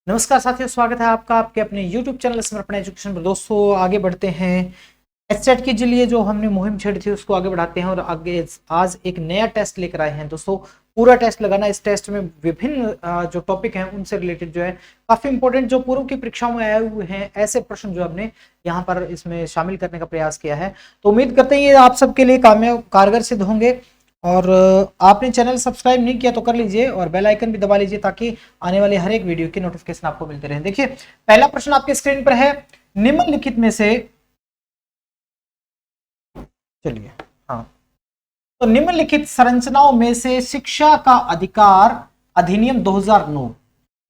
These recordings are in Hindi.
नमस्कार साथियों, स्वागत है आपका आपके अपने YouTube चैनल समर्पण एजुकेशन पर। दोस्तों आगे बढ़ते हैं। एचसेट के लिए जो हमने मुहिम छेड़ी थी उसको आगे बढ़ाते हैं और आगे आज एक नया टेस्ट लेकर आए हैं। दोस्तों पूरा टेस्ट लगाना, इस टेस्ट में विभिन्न जो टॉपिक हैं उनसे रिलेटेड जो है काफी इंपॉर्टेंट जो पूर्व की परीक्षाओं में आए हुए हैं ऐसे प्रश्न जो हमने यहाँ पर इसमें शामिल करने का प्रयास किया है। तो उम्मीद करते हैं ये आप सबके लिए कारगर सिद्ध होंगे। और आपने चैनल सब्सक्राइब नहीं किया तो कर लीजिए और बेल आइकन भी दबा लीजिए ताकि आने वाले हर एक वीडियो की नोटिफिकेशन आपको मिलते रहे। देखिए पहला प्रश्न आपके स्क्रीन पर है, निम्नलिखित में से चलिए हाँ तो निम्नलिखित संरचनाओं में से शिक्षा का अधिकार अधिनियम 2009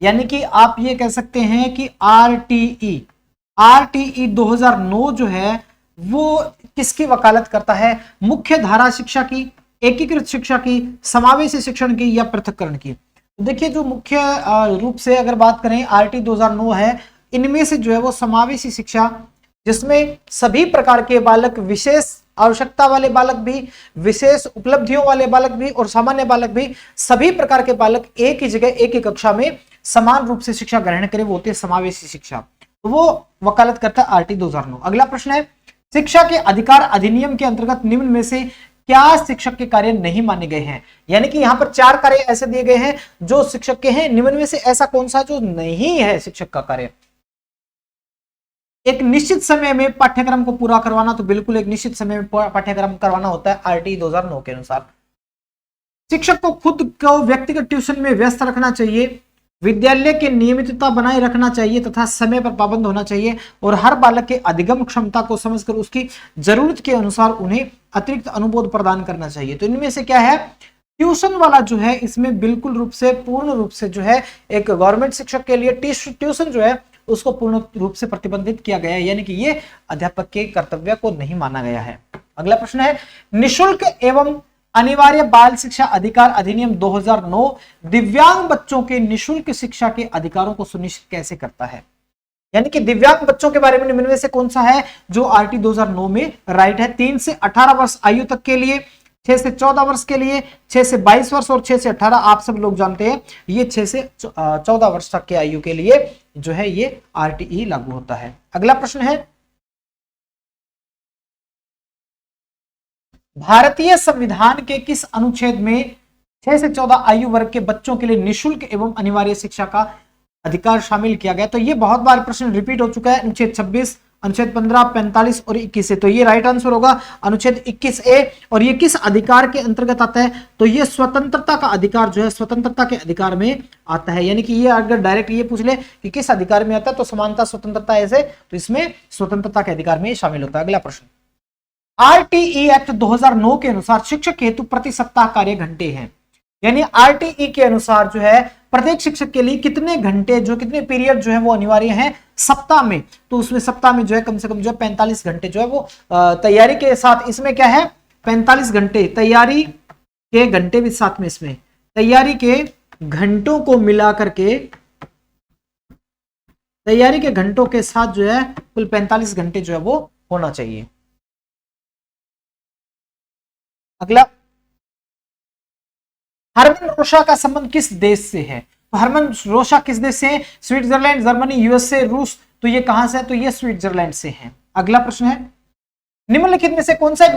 यानी कि आप ये कह सकते हैं कि आरटीई 2009 जो है वो किसकी वकालत करता है? मुख्य धारा शिक्षा की, एकीकृत शिक्षा की, समावेशी शिक्षण की या पृथक्करण की। तो देखिए जो मुख्य रूप से अगर बात करें आरटी 2009 है, इनमें से जो है वो समावेशी शिक्षा, जिसमें सभी प्रकार के बालक, विशेष आवश्यकता वाले बालक भी, विशेष उपलब्धियों वाले बालक भी और सामान्य बालक भी, सभी प्रकार के बालक एक ही जगह एक ही कक्षा में समान रूप से शिक्षा ग्रहण करें, वो होती है समावेशी शिक्षा। तो वो वकालत करता है आरटी 2009। अगला प्रश्न है, शिक्षा के अधिकार अधिनियम के अंतर्गत निम्न में से क्या शिक्षक के कार्य नहीं माने गए हैं? यानी कि यहां पर 4 कार्य ऐसे दिए गए हैं जो शिक्षक के हैं, निम्न में से ऐसा कौन सा जो नहीं है शिक्षक का कार्य? एक निश्चित समय में पाठ्यक्रम को पूरा करवाना, तो बिल्कुल एक निश्चित समय में पाठ्यक्रम करवाना होता है आरटी 2009 के अनुसार। शिक्षक को खुद को व्यक्तिगत ट्यूशन में व्यस्त रखना चाहिए, विद्यालय की नियमितता बनाए रखना चाहिए तथा समय पर पाबंद होना चाहिए और हर बालक के अधिगम क्षमता को समझकर उसकी जरूरत के अनुसार उन्हें अतिरिक्त अनुबोध प्रदान करना चाहिए। तो इनमें से क्या है? ट्यूशन वाला जो है इसमें बिल्कुल रूप से पूर्ण रूप से जो है एक गवर्नमेंट शिक्षक के लिए ट्यूशन जो है उसको पूर्ण रूप से प्रतिबंधित किया गया है, यानी कि ये अध्यापक के कर्तव्य को नहीं माना गया है। अगला प्रश्न है, निःशुल्क एवं अनिवार्य बाल शिक्षा अधिकार अधिनियम 2009 दिव्यांग बच्चों के निःशुल्क शिक्षा के अधिकारों को सुनिश्चित कैसे करता है? यानी कि दिव्यांग बच्चों के बारे में निम्न में से कौन सा है जो आरटी 2009 में राइट है? 3 से 18 वर्ष आयु तक के लिए, 6 से 14 वर्ष के लिए, 6 से 22 वर्ष और 6 से 18। आप सब लोग जानते हैं ये 6 से 14 वर्ष तक के आयु के लिए जो है ये आरटीई लागू होता है। अगला प्रश्न है, भारतीय संविधान के किस अनुच्छेद में 6 से 14 आयु वर्ग के बच्चों के लिए निःशुल्क एवं अनिवार्य शिक्षा का अधिकार शामिल किया गया? तो ये बहुत बार प्रश्न रिपीट हो चुका है। अनुच्छेद 26, अनुच्छेद 15, 45 और 21 है। तो ये राइट आंसर होगा अनुच्छेद 21A। और ये किस अधिकार के अंतर्गत आता है? तो ये स्वतंत्रता का अधिकार जो है स्वतंत्रता के अधिकार में आता है। यानी कि ये अगर डायरेक्ट ये पूछ ले कि किस अधिकार में आता है तो समानता स्वतंत्रता ऐसे, तो इसमें स्वतंत्रता के अधिकार में शामिल होता है। अगला प्रश्न, आरटीई एक्ट 2009 के अनुसार शिक्षक हेतु प्रति सप्ताह कार्य घंटे हैं। यानी आरटीई के अनुसार जो है प्रत्येक शिक्षक के लिए कितने घंटे जो कितने पीरियड जो है वो अनिवार्य है सप्ताह में। तो उसमें सप्ताह में जो है कम से कम जो है 45 घंटे जो है वो तैयारी के साथ, इसमें क्या है 45 घंटे तैयारी के घंटे भी साथ में, इसमें तैयारी के घंटों को मिला करके, तैयारी के घंटों के साथ जो है कुल 45 घंटे जो है वो होना चाहिए। अगला, हरमन रोशा का संबंध किस देश से है? तो हरमन रोशा किस देश से है? स्विट्जरलैंड, जर्मनी, यूएसए, रूस। तो ये कहां से है? तो ये स्विट्जरलैंड से है। अगला प्रश्न है, निम्नलिखित में से कौन सा एक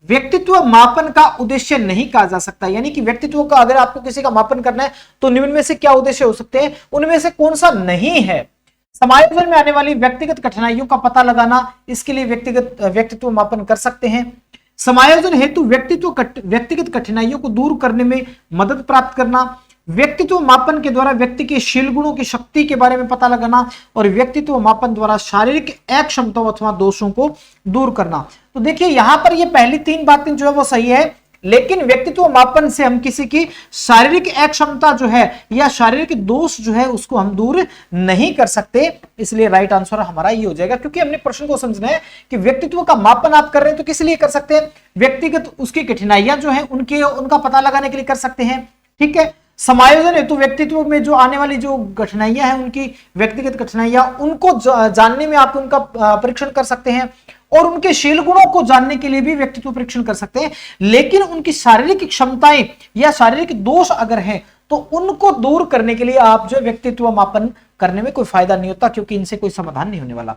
व्यक्तित्व मापन का उद्देश्य नहीं कहा जा सकता? यानी कि व्यक्तित्व का अगर आपको किसी का मापन करना है तो निम्न में से क्या उद्देश्य हो सकते हैं? उनमें से कौन सा नहीं है? समायोजन में आने वाली व्यक्तिगत कठिनाइयों का पता लगाना, इसके लिए व्यक्तित्व मापन कर सकते हैं। समायोजन हेतु व्यक्तिगत कठिनाइयों को दूर करने में मदद प्राप्त करना, व्यक्तित्व मापन के द्वारा व्यक्ति के शील गुणों की शक्ति के बारे में पता लगाना और व्यक्तित्व मापन द्वारा शारीरिक अक्षमताओं अथवा दोषों को दूर करना। तो देखिए यहां पर ये पहली 3 बातें जो है वो सही है, लेकिन व्यक्तित्व मापन से हम किसी की शारीरिक अक्षमता जो है या शारीरिक दोष जो है उसको हम दूर नहीं कर सकते। इसलिए राइट आंसर हमारा ये हो जाएगा, क्योंकि हमने प्रश्न को समझना है कि व्यक्तित्व का मापन आप कर रहे हैं तो किस लिए कर सकते हैं? व्यक्तिगत उसकी कठिनाइयां जो है उनका पता लगाने के लिए कर सकते हैं। ठीक है, समायोजन हेतु व्यक्तित्व में जो आने वाली जो कठिनाइयां हैं, उनकी व्यक्तिगत कठिनाइयां, उनको जानने में आप उनका परीक्षण कर सकते हैं और उनके शील गुणों को जानने के लिए भी व्यक्तित्व परीक्षण कर सकते हैं। लेकिन उनकी शारीरिक क्षमताएं या शारीरिक दोष अगर हैं तो उनको दूर करने के लिए आप जो व्यक्तित्व मापन करने में कोई फायदा नहीं होता, क्योंकि इनसे कोई समाधान नहीं होने वाला।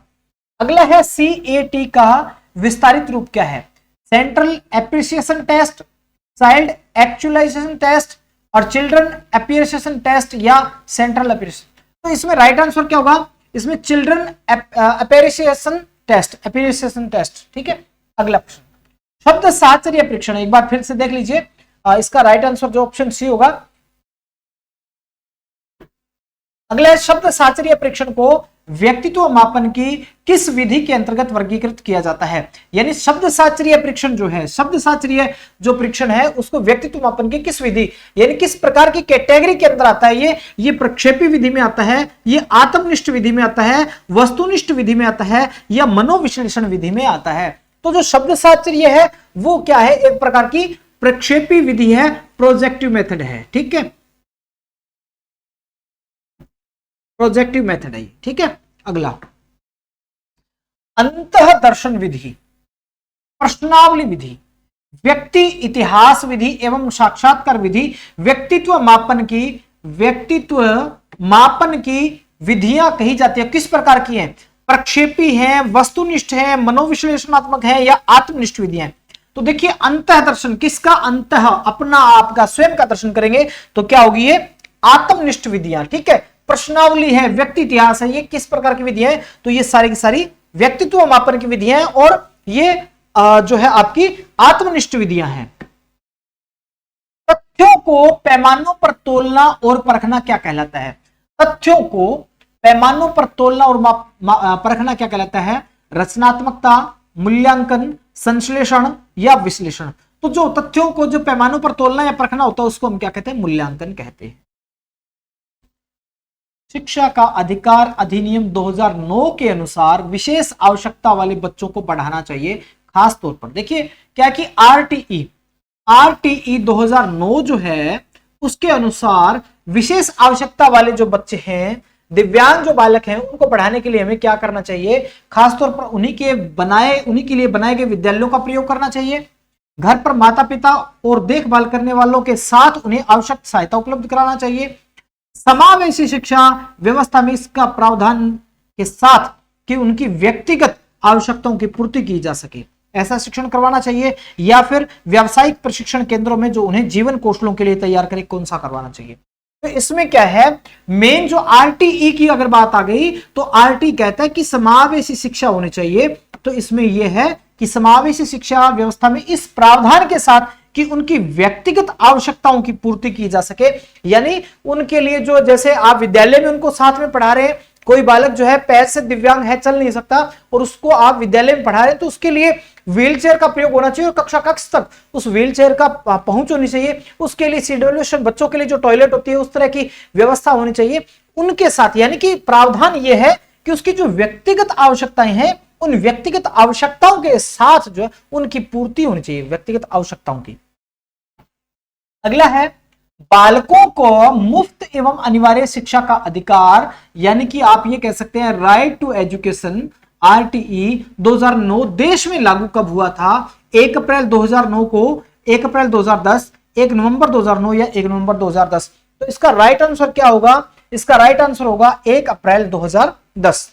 अगला है CAT का विस्तारित रूप क्या है? Central appreciation test, child actualization test और चिल्ड्रन एप्रिसिएशन टेस्ट या सेंट्रल एप्रिसिएशन। तो इसमें राइट आंसर क्या होगा? इसमें चिल्ड्रन एप्रिसिएशन टेस्ट, ठीक है। अगला प्रश्न, शब्द साहचर्य परीक्षण, एक बार फिर से देख लीजिए। इसका राइट आंसर जो ऑप्शन सी होगा। अगला शब्द साहचर्य परीक्षण को व्यक्तित्व मापन की किस विधि के अंतर्गत वर्गीकृत किया जाता है? यानी शब्द साहचर्य परीक्षण जो है, शब्द साहचर्य जो परीक्षण है उसको व्यक्तित्व मापन की किस विधि यानी किस प्रकार की कैटेगरी के अंदर आता है? ये प्रक्षेपी विधि में आता है, ये आत्मनिष्ठ विधि में आता है, वस्तुनिष्ठ विधि में आता है या मनोविश्लेषण विधि में आता है? तो जो शब्द साहचर्य है वो क्या है? एक प्रकार की प्रक्षेपी विधि है, प्रोजेक्टिव मेथड है, ठीक है, प्रोजेक्टिव मेथड है, ठीक है। अगला, अंतः दर्शन विधि, प्रश्नावली विधि, व्यक्ति इतिहास विधि एवं साक्षात्कार विधि व्यक्तित्व मापन की विधियां कही जाती है। किस प्रकार की हैं? प्रक्षेपी है, वस्तुनिष्ठ है, मनोविश्लेषणात्मक है या आत्मनिष्ठ विधियां? तो देखिए, अंतः दर्शन, किसका? अंतः, अपना आपका स्वयं का दर्शन करेंगे तो क्या होगी? ये आत्मनिष्ठ विधियां, ठीक है। प्रश्नावली है, व्यक्ति इतिहास है, ये किस प्रकार की विधि है? तो ये सारी की सारी व्यक्तित्व मापन की विधियां हैं और ये जो है आपकी आत्मनिष्ठ विधियां हैं। तथ्यों को पैमानों पर तोलना और परखना क्या कहलाता है? तथ्यों को पैमानों पर तोलना और परखना क्या कहलाता है? रचनात्मकता, मूल्यांकन, संश्लेषण या विश्लेषण? तो जो तथ्यों को जो पैमानों पर तोलना या परखना होता है उसको हम क्या कहते हैं? मूल्यांकन कहते हैं। शिक्षा का अधिकार अधिनियम 2009 के अनुसार विशेष आवश्यकता वाले बच्चों को पढ़ाना चाहिए। खास तौर पर देखिए क्या कि आरटीई 2009 जो है उसके अनुसार विशेष आवश्यकता वाले जो बच्चे हैं, दिव्यांग जो बालक हैं, उनको पढ़ाने के लिए हमें क्या करना चाहिए? खासतौर पर उन्हीं के लिए बनाए गए विद्यालयों का प्रयोग करना चाहिए। घर पर माता पिता और देखभाल करने वालों के साथ उन्हें आवश्यक सहायता उपलब्ध कराना चाहिए। समावेशी शिक्षा व्यवस्था में इसका प्रावधान के साथ कि उनकी व्यक्तिगत आवश्यकताओं की पूर्ति की जा सके, ऐसा शिक्षण करवाना चाहिए। या फिर व्यावसायिक प्रशिक्षण केंद्रों में जो उन्हें जीवन कौशलों के लिए तैयार करे, कौन सा करवाना चाहिए? तो इसमें क्या है, मेन जो आरटीई की अगर बात आ गई तो आरटी कहता है कि समावेशी शिक्षा होनी चाहिए। तो इसमें यह है कि समावेशी शिक्षा व्यवस्था में इस प्रावधान के साथ कि उनकी व्यक्तिगत आवश्यकताओं की पूर्ति की जा सके, यानी उनके लिए जो, जैसे आप विद्यालय में उनको साथ में पढ़ा रहे हैं, कोई बालक जो है पैर से दिव्यांग है, चल नहीं सकता, और उसको आप विद्यालय में पढ़ा रहे हैं तो उसके लिए व्हीलचेयर का प्रयोग होना चाहिए और कक्षा कक्ष तक उस व्हीलचेयर का पहुंच होनी चाहिए। उसके लिए सीडब्ल्यूएस बच्चों के लिए जो टॉयलेट होती है उस तरह की व्यवस्था होनी चाहिए उनके साथ। यानी कि प्रावधान यह है कि उसकी जो व्यक्तिगत आवश्यकताएं हैं उन व्यक्तिगत आवश्यकताओं के साथ जो है उनकी पूर्ति होनी चाहिए, व्यक्तिगत आवश्यकताओं की। अगला है, बालकों को मुफ्त एवं अनिवार्य शिक्षा का अधिकार, यानी कि आप ये कह सकते हैं राइट टू एजुकेशन, आरटीई 2009 देश में लागू कब हुआ था? 1 अप्रैल 2009 को, 1 अप्रैल 2010, 1 नवंबर 2009 या 1 नवंबर 2010? तो इसका राइट आंसर क्या होगा? इसका राइट आंसर होगा 1 अप्रैल 2010।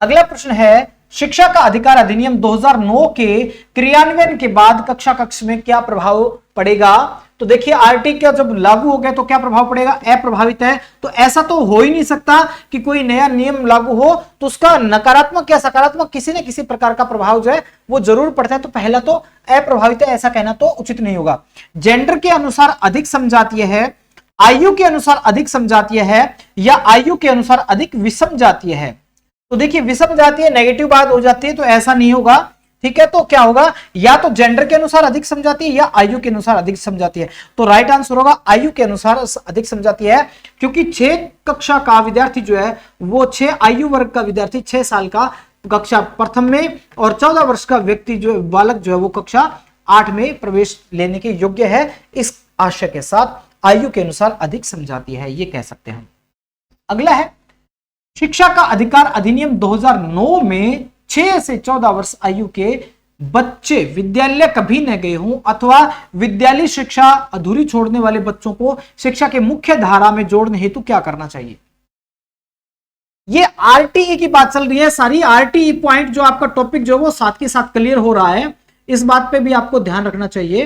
अगला प्रश्न है, शिक्षा का अधिकार अधिनियम 2009 के क्रियान्वयन के बाद कक्षा कक्ष में क्या प्रभाव पड़ेगा? तो देखिए आरटी का जब लागू हो गया तो क्या प्रभाव पड़ेगा? अप्रभावित है। तो ऐसा तो हो ही नहीं सकता कि कोई नया नियम लागू हो तो उसका नकारात्मक या सकारात्मक किसी न किसी प्रकार का प्रभाव जो है वो जरूर पड़ता है। तो पहला तो अप्रभावित है, ऐसा कहना तो उचित नहीं होगा। जेंडर के अनुसार अधिक समजातीय है, आयु के अनुसार अधिक समजातीय है या आयु के अनुसार अधिक विषम जातीय है? तो देखिए विषम जातीय नेगेटिव बात हो जाती है तो ऐसा नहीं होगा, ठीक है। तो क्या होगा, या तो जेंडर के अनुसार अधिक समझाती है या आयु के अनुसार अधिक समझाती है। तो राइट आंसर होगा आयु के अनुसार अधिक समझाती है, क्योंकि 6 कक्षा का विद्यार्थी जो है वो 6 आयु वर्ग का विद्यार्थी 6 साल का कक्षा प्रथम में और 14 वर्ष का व्यक्ति जो बालक जो है वो कक्षा 8 में प्रवेश लेने के योग्य है। इस आशय के साथ आयु के अनुसार अधिक समझाती है, ये कह सकते हैं। अगला है, शिक्षा का अधिकार अधिनियम 2009 में 6 से 14 वर्ष आयु के बच्चे विद्यालय कभी न गए हों अथवा विद्यालय शिक्षा अधूरी छोड़ने वाले बच्चों को शिक्षा के मुख्य धारा में जोड़ने हेतु क्या करना चाहिए? ये आरटीई की बात चल रही है, सारी आरटीई पॉइंट जो आपका टॉपिक जो वो साथ के साथ क्लियर हो रहा है, इस बात पे भी आपको ध्यान रखना चाहिए।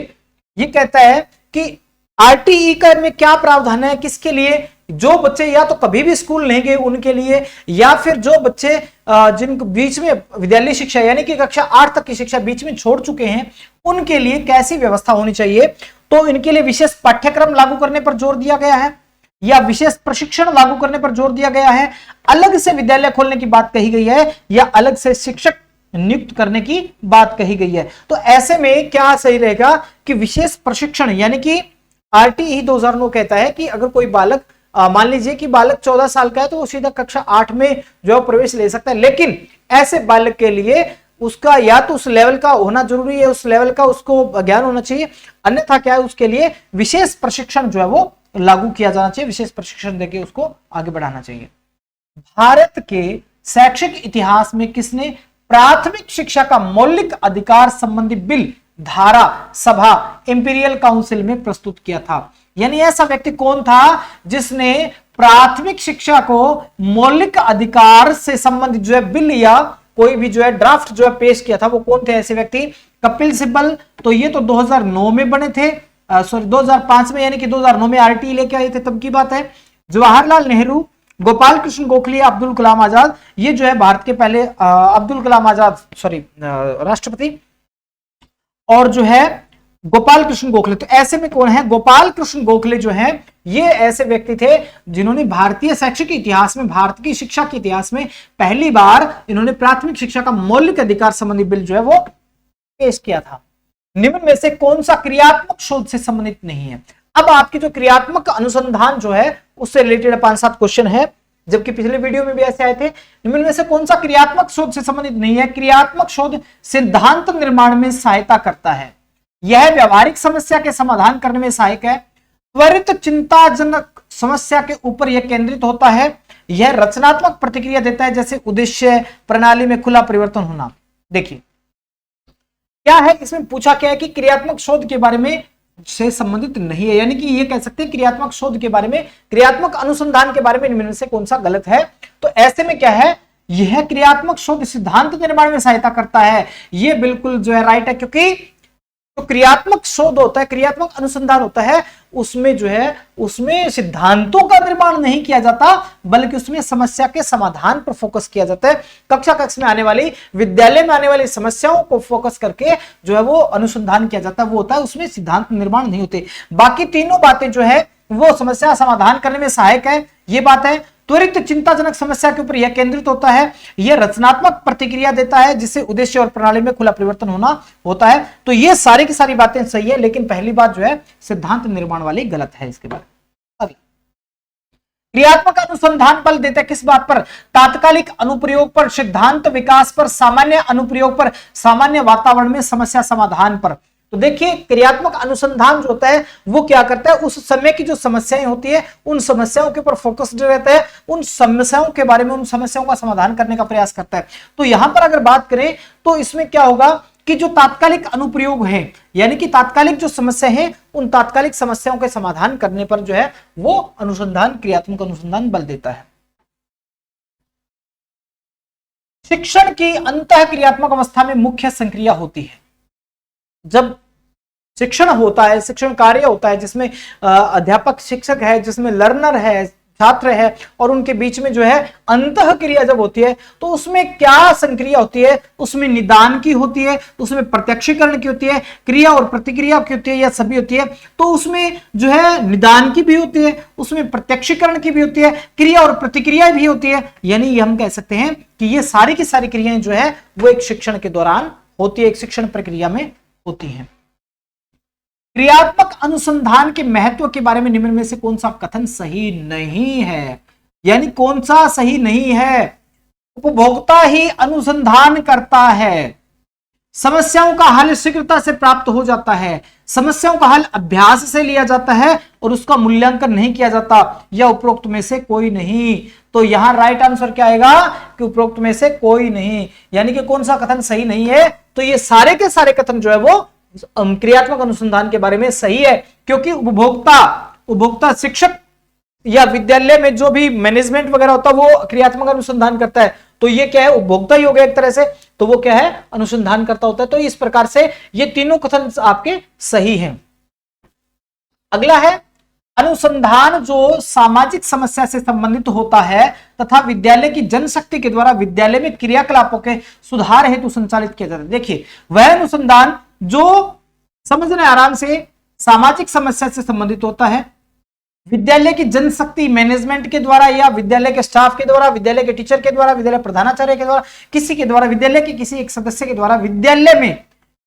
ये कहता है कि आरटीई का में क्या प्रावधान है, किसके लिए? जो बच्चे या तो कभी भी स्कूल नहीं गए उनके लिए, या फिर जो बच्चे जिन बीच में विद्यालय शिक्षा यानी कि कक्षा 8 तक की शिक्षा बीच में छोड़ चुके हैं उनके लिए कैसी व्यवस्था होनी चाहिए? तो इनके लिए विशेष पाठ्यक्रम लागू करने पर जोर दिया गया है या विशेष प्रशिक्षण लागू करने पर जोर दिया गया है, अलग से विद्यालय खोलने की बात कही गई है, या अलग से शिक्षक नियुक्त करने की बात कही गई है। तो ऐसे में क्या सही रहेगा कि विशेष प्रशिक्षण, यानी कि आरटीई 2009 कहता है कि अगर कोई बालक मान लीजिए कि बालक 14 साल का है तो वो सीधा कक्षा 8 में जो प्रवेश ले सकता है, लेकिन ऐसे बालक के लिए उसका या तो उस लेवल का होना जरूरी है, उस लेवल का उसको ज्ञान होना चाहिए, अन्यथा क्या है उसके लिए विशेष प्रशिक्षण जो है वो लागू किया जाना चाहिए, विशेष प्रशिक्षण देके उसको आगे बढ़ाना चाहिए। भारत के शैक्षिक इतिहास में किसने प्राथमिक शिक्षा का मौलिक अधिकार संबंधी बिल धारा सभा इंपीरियल काउंसिल में प्रस्तुत किया था? यानी ऐसा व्यक्ति कौन था जिसने प्राथमिक शिक्षा को मौलिक अधिकार से संबंधित जो है बिल या कोई भी जो है ड्राफ्ट जो है पेश किया था? वो कौन थे ऐसे व्यक्ति? कपिल सिब्बल। तो ये तो 2009 में बने थे, सॉरी 2005 में, यानी कि 2009 में आरटीई लेके आए थे, तब की बात है। जवाहरलाल नेहरू, गोपाल कृष्ण गोखले, अब्दुल कलाम आजाद, ये जो है भारत के पहले अब्दुल कलाम आजाद सॉरी राष्ट्रपति, और जो है गोपाल कृष्ण गोखले। तो ऐसे में कौन है? गोपाल कृष्ण गोखले जो है ये ऐसे व्यक्ति थे जिन्होंने भारतीय शैक्षिक इतिहास में, भारत की शिक्षा के इतिहास में पहली बार इन्होंने प्राथमिक शिक्षा का मौलिक अधिकार संबंधी बिल जो है वो पेश किया था। निम्न में से कौन सा क्रियात्मक शोध से संबंधित नहीं है? अब आपकी जो क्रियात्मक अनुसंधान जो है उससे रिलेटेड 5-7 क्वेश्चन है, जबकि पिछले वीडियो में भी ऐसे आए थे। निम्न में से कौन सा क्रियात्मक शोध से संबंधित नहीं है? क्रियात्मक शोध सिद्धांत निर्माण में सहायता करता है, यह व्यवहारिक समस्या के समाधान करने में सहायक है, त्वरित चिंताजनक समस्या के ऊपर यह केंद्रित होता है, यह रचनात्मक प्रतिक्रिया देता है जैसे उद्देश्य प्रणाली में खुला परिवर्तन होना। देखिए क्या है इसमें पूछा क्या है कि क्रियात्मक शोध के बारे में से संबंधित नहीं है, यानी कि ये कह सकते हैं क्रियात्मक शोध के बारे में, क्रियात्मक अनुसंधान के बारे में इनमें से कौन सा गलत है? तो ऐसे में क्या है, यह क्रियात्मक शोध सिद्धांत निर्माण में सहायता करता है, ये बिल्कुल जो है राइट है, क्योंकि तो क्रियात्मक शोध होता है, क्रियात्मक अनुसंधान होता है, उसमें जो है उसमें सिद्धांतों का निर्माण नहीं किया जाता बल्कि उसमें समस्या के समाधान पर फोकस किया जाता है। कक्षा में आने वाली, विद्यालय में आने वाली समस्याओं को फोकस करके जो है वो अनुसंधान किया जाता है, वो होता है, उसमें सिद्धांत निर्माण नहीं होते। बाकी तीनों बातें जो है वो समस्या समाधान करने में सहायक है, ये बात है। त्वरित चिंताजनक समस्या के ऊपर यह केंद्रित होता है, यह रचनात्मक प्रतिक्रिया देता है जिससे उद्देश्य और प्रणाली में खुला परिवर्तन होना होता है। तो ये सारी की सारी बातें सही है, लेकिन पहली बात जो है सिद्धांत निर्माण वाली गलत है। इसके बाद अगला, क्रियात्मक अनुसंधान बल देता है किस बात पर? तात्कालिक अनुप्रयोग पर, सिद्धांत विकास पर, सामान्य अनुप्रयोग पर, सामान्य वातावरण में समस्या समाधान पर। तो देखिए क्रियात्मक अनुसंधान जो होता है वो क्या करता है, उस समय की जो समस्याएं होती है उन समस्याओं के ऊपर फोकस्ड रहता है, उन समस्याओं के बारे में, उन समस्याओं का समाधान करने का प्रयास करता है। तो यहां पर अगर बात करें तो इसमें क्या होगा कि जो तात्कालिक अनुप्रयोग है, यानी कि तात्कालिक जो समस्या है उन तात्कालिक समस्याओं के समाधान करने पर जो है वो अनुसंधान, क्रियात्मक अनुसंधान बल देता है। शिक्षण की अंतः क्रियात्मक अवस्था में मुख्य संक्रिया होती है। जब शिक्षण होता है, शिक्षण कार्य होता है जिसमें अध्यापक शिक्षक है, जिसमें लर्नर है, छात्र है, और उनके बीच में जो है अंतः क्रिया जब होती है तो उसमें क्या संक्रिया होती है? उसमें निदान की होती है, उसमें प्रत्यक्षीकरण की होती है, क्रिया और प्रतिक्रिया की होती है, या सभी होती है। तो उसमें जो है निदान की भी होती है, उसमें प्रत्यक्षीकरण की भी होती है, क्रिया और प्रतिक्रिया भी होती है। यानी हम कह सकते हैं कि ये सारी की सारी क्रियाएं जो है वो एक शिक्षण के दौरान होती है, एक शिक्षण प्रक्रिया में होती हैं। क्रियात्मक अनुसंधान के महत्व के बारे में निम्न में से कौन सा कथन सही नहीं है? यानी कौन सा सही नहीं है? उपभोक्ता ही अनुसंधान करता है, समस्याओं का हल शीघ्रता से प्राप्त हो जाता है, समस्याओं का हल अभ्यास से लिया जाता है और उसका मूल्यांकन नहीं किया जाता, या उपरोक्त में से कोई नहीं। तो यहां राइट आंसर क्या आएगा कि उपरोक्त में से कोई नहीं, यानी कि कौन सा कथन सही नहीं है? तो ये सारे के सारे कथन जो है वो क्रियात्मक अनुसंधान के बारे में सही है, क्योंकि उपभोक्ता शिक्षक या विद्यालय में जो भी मैनेजमेंट वगैरह होता है वो क्रियात्मक अनुसंधान करता है, तो ये क्या है, उपभोक्ता ही हो गया एक तरह से, तो वो क्या है, अनुसंधान करता होता है। तो इस प्रकार से ये तीनों कथन आपके सही हैं। अगला है अनुसंधान जो सामाजिक समस्या से संबंधित होता है तथा विद्यालय की जनशक्ति के द्वारा विद्यालय में क्रियाकलापों के सुधार हेतु संचालित किया जाता है। देखिए वह अनुसंधान जो समझने आराम से सामाजिक समस्या से संबंधित होता है, विद्यालय की जनशक्ति मैनेजमेंट के द्वारा या विद्यालय के स्टाफ के द्वारा, विद्यालय के टीचर के द्वारा, विद्यालय प्रधानाचार्य के द्वारा, किसी के द्वारा, विद्यालय के किसी एक सदस्य के द्वारा विद्यालय में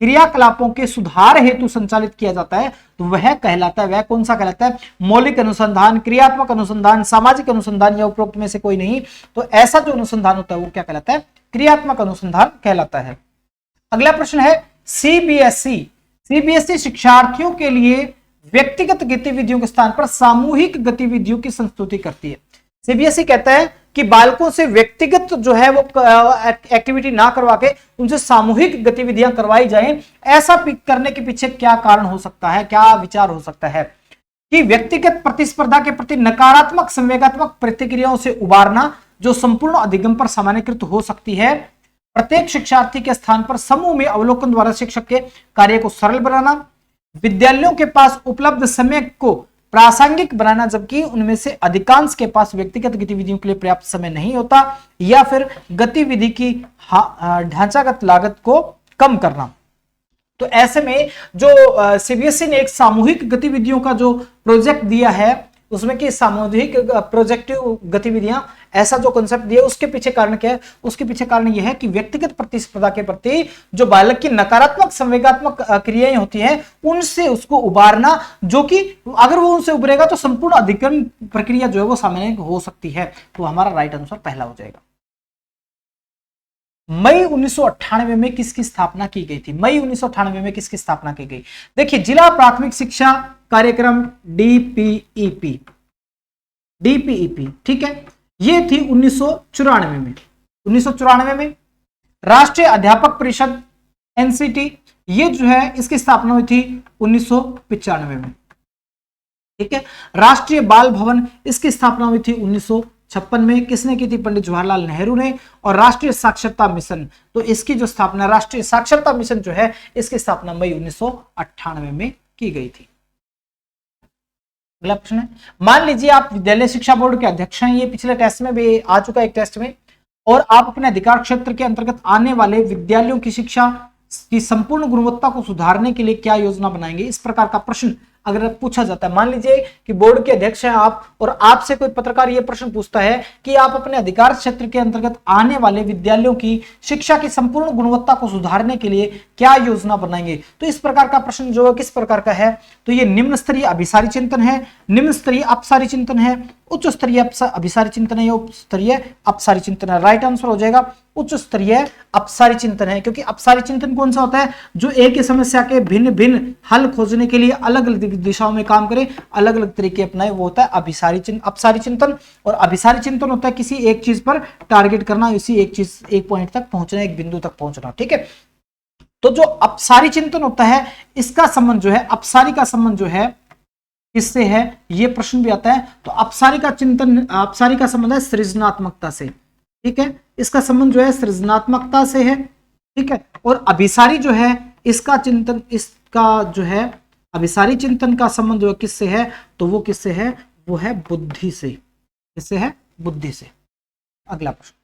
क्रियाकलापों के सुधार हेतु संचालित किया जाता है, तो वह कहलाता है, वह कौन सा कहलाता है, मौलिक अनुसंधान, क्रियात्मक अनुसंधान, सामाजिक अनुसंधान या उपरोक्त में से कोई नहीं। तो ऐसा जो अनुसंधान होता है वो क्या कहलाता है, क्रियात्मक अनुसंधान कहलाता है। अगला प्रश्न है सीबीएसई शिक्षार्थियों के लिए व्यक्तिगत गतिविधियों के स्थान पर सामूहिक गतिविधियों की संस्तुति करती है। सीबीएसई कहता है कि बालकों से व्यक्तिगत जो है वो एक्टिविटी ना करवा के उनसे सामूहिक गतिविधियां करवाई जाएं। ऐसा करने के पीछे क्या कारण हो सकता है, क्या विचार हो सकता है कि व्यक्तिगत प्रतिस्पर्धा के प्रति नकारात्मक संवेगात्मक प्रतिक्रियाओं से उबारना जो संपूर्ण अधिगम पर सामान्यकृत हो सकती है, प्रत्येक शिक्षार्थी के स्थान पर समूह में अवलोकन द्वारा शिक्षक के कार्य को सरल बनाना, विद्यालयों के पास उपलब्ध समय को प्रासंगिक बनाना जबकि उनमें से अधिकांश के पास व्यक्तिगत गतिविधियों के लिए पर्याप्त समय नहीं होता, या फिर गतिविधि की ढांचागत लागत को कम करना। तो ऐसे में जो सीबीएसई ने एक सामूहिक गतिविधियों का जो प्रोजेक्ट दिया है उसमें कि सामूहिक प्रोजेक्टिव गतिविधियां, ऐसा जो कॉन्सेप्ट दिया उसके पीछे कारण क्या है, उसके पीछे कारण यह है कि व्यक्तिगत प्रतिस्पर्धा के प्रति जो बालक की नकारात्मक संवेगात्मक क्रियाएं होती हैं उनसे उसको उबारना, जो कि अगर वो उनसे उबरेगा तो संपूर्ण अधिगम प्रक्रिया जो है वो सामान्य हो सकती है। तो हमारा राइट आंसर पहला हो जाएगा। मई 1998 में किसकी स्थापना की गई थी, मई 1998 में किसकी स्थापना की गई, देखिए जिला प्राथमिक शिक्षा कार्यक्रम डीपीईपी, ठीक है, ये थी 1994 में। 1994 में राष्ट्रीय अध्यापक परिषद एनसीटी, ये जो है इसकी स्थापना हुई थी 1995 में, ठीक है। राष्ट्रीय बाल भवन, इसकी स्थापना हुई थी 1956 में, किसने की थी, पंडित जवाहरलाल नेहरू ने। और राष्ट्रीय साक्षरता मिशन, तो इसकी जो स्थापना, राष्ट्रीय साक्षरता मिशन जो है इसकी स्थापना मई 1998 में की गई थी। अगला प्रश्न है, मान लीजिए आप विद्यालय शिक्षा बोर्ड के अध्यक्ष हैं, ये पिछले टेस्ट में भी आ चुका है एक टेस्ट में, और आप अपने अधिकार क्षेत्र के अंतर्गत आने वाले विद्यालयों की शिक्षा की संपूर्ण गुणवत्ता को सुधारने के लिए क्या योजना बनाएंगे। इस प्रकार का प्रश्न अगर पूछा जाता है, मान लीजिए कि बोर्ड के अध्यक्ष हैं आप और आपसे कोई पत्रकार ये प्रश्न पूछता है कि आप अपने अधिकार क्षेत्र के अंतर्गत आने वाले विद्यालयों की शिक्षा की संपूर्ण गुणवत्ता को सुधारने के लिए क्या योजना बनाएंगे, तो इस प्रकार का प्रश्न जो है किस प्रकार का है, तो ये निम्न स्तरीय अभिसारी चिंतन है, निम्न स्तरीय अपसारी चिंतन है, उच्च स्तरीय अभिसारी चिंतन है या उप स्तरीय अपसारी चिंतन है। राइट आंसर हो जाएगा उच्च स्तरीय अपसारी चिंतन है, क्योंकि अपसारी चिंतन कौन सा होता है, जो एक ही समस्या के भिन्न भिन्न हल खोजने के लिए अलग अलग दिशाओं में काम करे, अलग अलग तरीके अपनाए, वो होता है अपसारी चिंतन। और अभिसारी चिंतन होता है किसी एक चीज पर टारगेट करना, इसी एक चीज, एक पॉइंट तक पहुंचना, एक बिंदु तक पहुंचना, ठीक है। तो जो अपसारी चिंतन होता है इसका संबंध जो है, अपसारी का संबंध जो है किससे है, ये प्रश्न भी आता है। तो अपसारी का चिंतन, अपसारी का संबंध है सृजनात्मकता से, ठीक है, इसका संबंध जो है सृजनात्मकता से है, ठीक है। और अभिसारी जो है इसका चिंतन, इसका जो है अभिसारी चिंतन का संबंध जो किससे है, तो वो किससे है, वो है बुद्धि से, किससे है, बुद्धि से। अगला प्रश्न,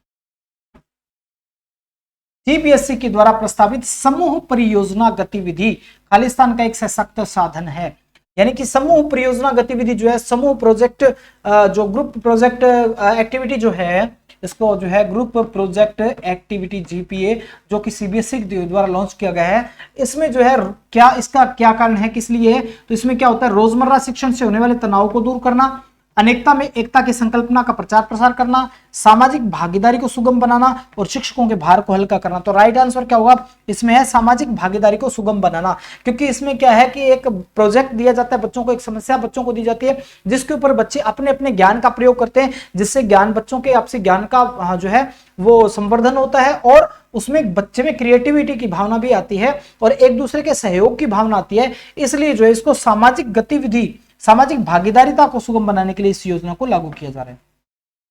सीबीएसई के द्वारा प्रस्तावित समूह परियोजना गतिविधि खालिस्तान का एक सशक्त साधन है, यानी कि समूह परियोजना गतिविधि जो है, समूह प्रोजेक्ट, जो ग्रुप प्रोजेक्ट एक्टिविटी जो है, इसको जो है ग्रुप प्रोजेक्ट एक्टिविटी जीपीए, जो कि सीबीएसई द्वारा लॉन्च किया गया है, इसमें जो है क्या, इसका क्या कारण है, किस लिए है, तो इसमें क्या होता है, रोजमर्रा शिक्षण से होने वाले तनाव को दूर करना, अनेकता में एकता की संकल्पना का प्रचार प्रसार करना, सामाजिक भागीदारी को सुगम बनाना और शिक्षकों के भार को हल्का करना। तो राइट आंसर क्या होगा इसमें है सामाजिक भागीदारी को सुगम बनाना, क्योंकि इसमें क्या है कि एक प्रोजेक्ट दिया जाता है बच्चों को, एक समस्या बच्चों को दी जाती है जिसके ऊपर बच्चे अपने अपने ज्ञान का प्रयोग करते हैं, जिससे ज्ञान बच्चों के आपसी ज्ञान का जो है वो संवर्धन होता है और उसमें बच्चे में क्रिएटिविटी की भावना भी आती है और एक दूसरे के सहयोग की भावना आती है। इसलिए जो है इसको सामाजिक गतिविधि, सामाजिक भागीदारिता को सुगम बनाने के लिए इस योजना को लागू किया जा रहा है।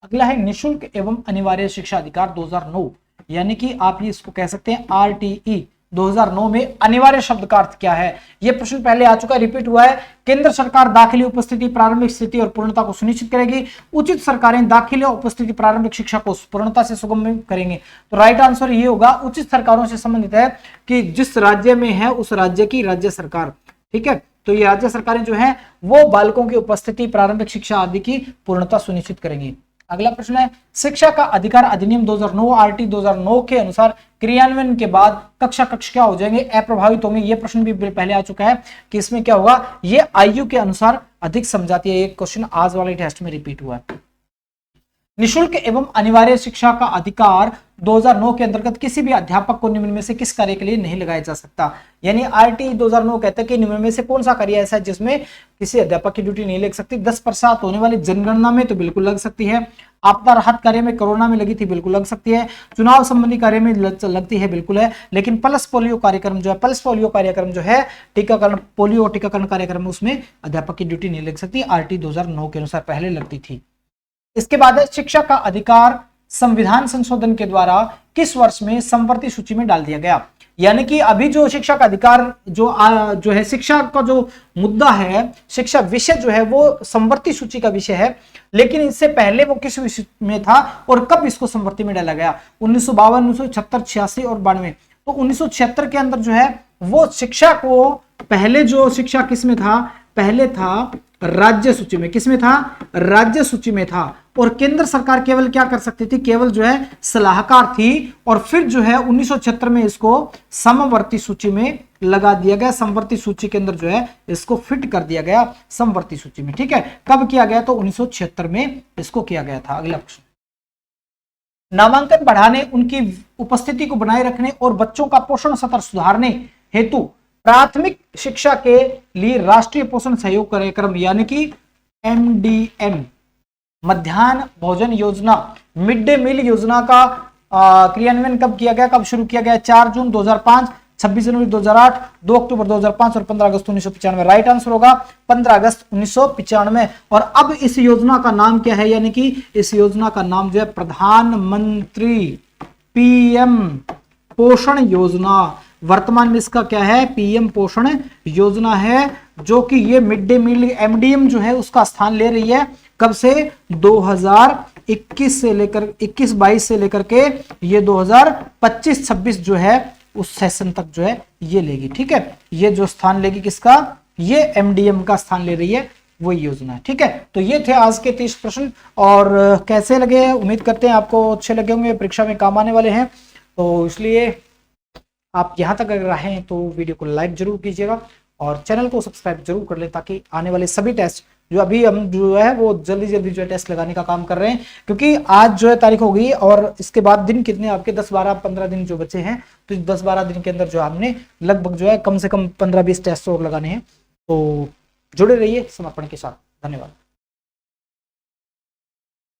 अगला है निशुल्क एवं अनिवार्य शिक्षा अधिकार 2009, यानी कि आप ये इसको कह सकते हैं RTE 2009 में अनिवार्य शब्द का अर्थ क्या है। यह प्रश्न पहले आ चुका है, रिपीट हुआ है। केंद्र सरकार दाखिली, उपस्थिति, प्रारंभिक स्थिति और पूर्णता को सुनिश्चित करेगी। उचित सरकारें दाखिले, उपस्थिति, प्रारंभिक शिक्षा को पूर्णता से सुगम करेंगे। तो राइट आंसर ये होगा, उचित सरकारों से संबंधित है कि जिस राज्य में है उस राज्य की राज्य सरकार, ठीक है। तो ये राज्य सरकारें जो है वो बालकों की उपस्थिति, प्रारंभिक शिक्षा आदि की पूर्णता सुनिश्चित करेंगी। अगला प्रश्न है शिक्षा का अधिकार अधिनियम 2009 RT 2009 के अनुसार क्रियान्वयन के बाद कक्षा कक्ष क्या हो जाएंगे, अप्रभावित होंगे। ये प्रश्न भी पहले आ चुका है कि इसमें क्या होगा, ये आयु के अनुसार अधिक समझाती है। एक क्वेश्चन आज वाले टेस्ट में रिपीट हुआ है। निशुल्क एवं अनिवार्य शिक्षा का अधिकार 2009 के अंतर्गत किसी भी अध्यापक को निम्न में से किस कार्य के लिए नहीं लगाया जा सकता। यानी RT 2009 कहता है कि निम्न में से कौन सा कार्य ऐसा है जिसमें किसी अध्यापक की ड्यूटी नहीं लग सकती। 10% होने वाली जनगणना में तो बिल्कुल लग सकती है, आपदा राहत कार्य में कोरोना में लगी थी बिल्कुल लग सकती है, चुनाव संबंधी कार्य में लगती है बिल्कुल है, लेकिन पल्स पोलियो कार्यक्रम जो है, पल्स पोलियो कार्यक्रम जो है टीकाकरण, पोलियो टीकाकरण कार्यक्रम, उसमें अध्यापक की ड्यूटी नहीं लग सकती। RT 2009 के अनुसार पहले लगती थी। इसके बाद है शिक्षा का अधिकार संविधान संशोधन के द्वारा किस वर्ष में समवर्ती सूची में डाल दिया गया। यानी कि अभी जो शिक्षा का अधिकार जो है शिक्षा का जो मुद्दा है, शिक्षा विषय जो है वो समवर्ती सूची का विषय है, लेकिन इससे पहले वो किस विषय में था और कब इसको समवर्ती में डाला गया, 1952, 1976, 86 और 92। तो 1976 के अंदर जो है वो शिक्षा को पहले जो शिक्षा किस में था, पहले था राज्य सूची में। किस में था, राज्य सूची में था। और केंद्र सरकार केवल क्या कर सकती थी, केवल जो है सलाहकार थी। और फिर जो है 1976 में इसको समवर्ती सूची में लगा दिया गया, समवर्ती सूची के अंदर जो है इसको फिट कर दिया गया समवर्ती सूची में, ठीक है। कब किया गया, तो 1976 में इसको किया गया था। अगला प्रश्न, नामांकन बढ़ाने, उनकी उपस्थिति को बनाए रखने और बच्चों का पोषण स्तर सुधारने हेतु प्राथमिक शिक्षा के लिए राष्ट्रीय पोषण सहयोग कार्यक्रम यानी कि MDM, मध्याह्न भोजन योजना, मिड डे मील योजना का क्रियान्वयन कब किया गया, कब शुरू किया गया, 4 जून 2005, 26 जनवरी 2008, 2 अक्टूबर 2005 और 15 अगस्त 1995। राइट आंसर होगा 15 अगस्त 1995। और अब इस योजना का नाम क्या है, यानी कि इस योजना का नाम जो है प्रधानमंत्री PM पोषण योजना। वर्तमान में इसका क्या है, PM पोषण योजना है, जो कि ये मिड डे मील MDM जो है उसका स्थान ले रही है। कब से, 2021 से लेकर 21-22 से लेकर के ये 2025-26 जो है उस सेशन तक जो है ये लेगी, ठीक है। ये जो स्थान लेगी किसका, ये MDM का स्थान ले रही है, वही योजना है, ठीक है। तो ये थे आज के 30 प्रश्न। और कैसे लगे, उम्मीद करते हैं आपको अच्छे लगे होंगे, परीक्षा में काम आने वाले हैं। तो इसलिए आप यहाँ तक अगर रहे हैं तो वीडियो को लाइक जरूर कीजिएगा और चैनल को सब्सक्राइब जरूर कर लें, ताकि आने वाले सभी टेस्ट जो अभी हम जो है वो जल्दी जल्दी जो है टेस्ट लगाने का काम कर रहे हैं, क्योंकि आज जो है तारीख हो गई और इसके बाद दिन कितने आपके 10, 12, 15 दिन जो बचे हैं। तो 10-12 दिन के अंदर जो हमने लगभग जो है कम से कम 15-20 टेस्ट और लगाने हैं। तो जुड़े रहिए समर्पण के साथ। धन्यवाद।